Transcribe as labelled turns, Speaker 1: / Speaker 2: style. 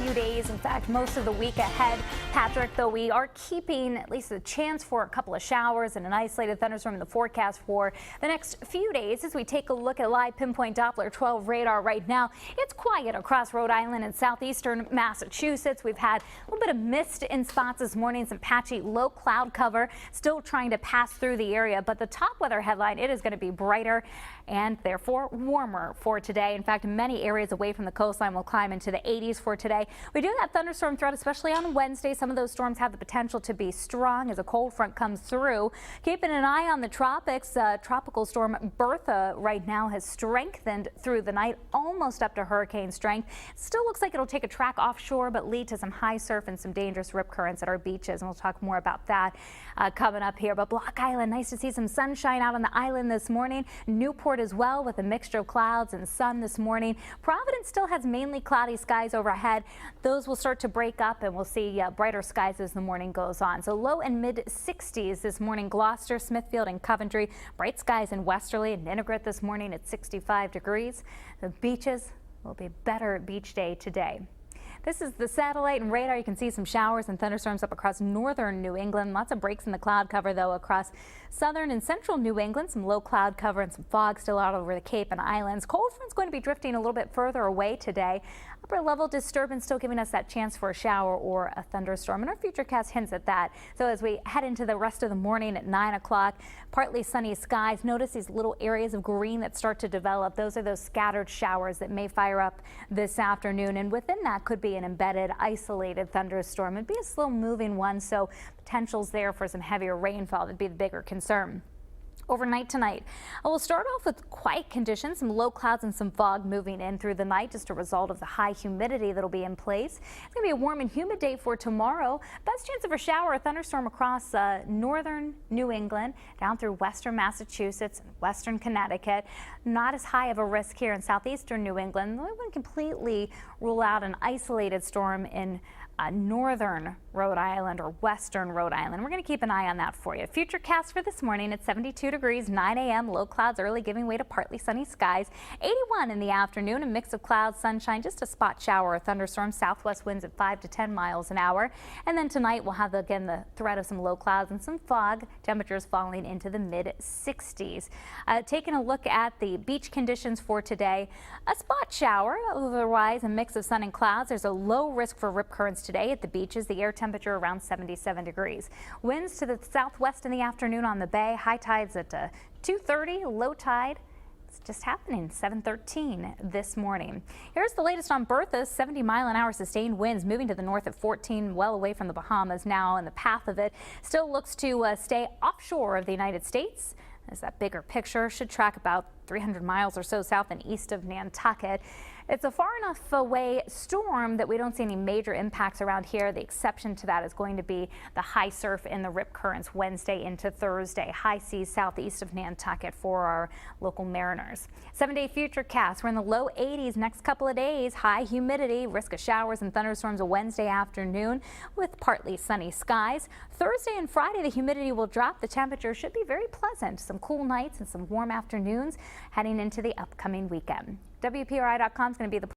Speaker 1: few days. In fact, most of the week ahead, Patrick, though we are keeping at least a chance for a couple of showers and an isolated thunderstorm in the forecast for the next few days. As we take a look at live Pinpoint Doppler 12 radar right now, it's quiet across Rhode Island and southeastern Massachusetts. We've had a little bit of mist in spots this morning, some patchy low cloud cover still trying to pass through the area. But the top weather headline, it is going to be brighter and therefore warmer for today. In fact, many areas away from the coastline will climb into the 80s for today. We do have thunderstorm threat, especially on Wednesday. Some of those storms have the potential to be strong as a cold front comes through. Keeping an eye on the tropics. Tropical storm Bertha right now has strengthened through the night, almost up to hurricane strength. Still looks like it'll take a track offshore, but lead to some high surf and some dangerous rip currents at our beaches. And we'll talk more about that coming up here. But Block Island, nice to see some sunshine out on the island this morning. Newport as well, with a mixture of clouds and sun this morning. Providence still has mainly cloudy skies overhead. Those will start to break up and we'll see brighter skies as the morning goes on. So low and mid 60s this morning. Gloucester, Smithfield and Coventry. Bright skies in Westerly and Ninigret this morning at 65 degrees. The beaches will be better beach day today. This is the satellite and radar. You can see some showers and thunderstorms up across northern New England. Lots of breaks in the cloud cover, though, across southern and central New England. Some low cloud cover and some fog still out over the Cape and Islands. Cold front's going to be drifting a little bit further away today. Upper level disturbance still giving us that chance for a shower or a thunderstorm. And our futurecast hints at that. So as we head into the rest of the morning at 9 o'clock, partly sunny skies. Notice these little areas of green that start to develop. Those are those scattered showers that may fire up this afternoon. And within that could be an embedded isolated thunderstorm. It'd be a slow moving one, so potentials there for some heavier rainfall would be the bigger concern. Overnight tonight, we'll start off with quiet conditions, some low clouds and some fog moving in through the night, just a result of the high humidity that'll be in place. It's going to be a warm and humid day for tomorrow. Best chance of a shower or thunderstorm across northern New England, down through western Massachusetts and western Connecticut. Not as high of a risk here in southeastern New England. We wouldn't completely rule out an isolated storm in northern Rhode Island or western Rhode Island. We're going to keep an eye on that for you. Futurecast for this morning at 72 degrees, 9 a.m. Low clouds early giving way to partly sunny skies. 81 in the afternoon, a mix of clouds, sunshine, just a spot shower or thunderstorm. Southwest winds at 5 to 10 miles an hour. And then tonight we'll have again the threat of some low clouds and some fog. Temperatures falling into the mid 60s. Taking a look at the beach conditions for today, a spot shower, otherwise a mix of sun and clouds. There's a low risk for rip currents today at the beaches. The air temperature around 77 degrees. Winds to the southwest in the afternoon on the bay. High tides at 2:30. Low tide, it's just happening 7:13 this morning. Here's the latest on Bertha. 70-mile-an-hour sustained winds moving to the north at 14, well away from the Bahamas now, and the path of it still looks to stay offshore of the United States. As that bigger picture should track about 300 miles or so south and east of Nantucket. It's a far enough away storm that we don't see any major impacts around here. The exception to that is going to be the high surf and the rip currents Wednesday into Thursday. High seas southeast of Nantucket for our local mariners. 7-day futurecast. We're in the low 80s next couple of days. High humidity, risk of showers and thunderstorms a Wednesday afternoon with partly sunny skies. Thursday and Friday, the humidity will drop. The temperature should be very pleasant. Some cool nights and some warm afternoons heading into the upcoming weekend. WPRI.com is going to be the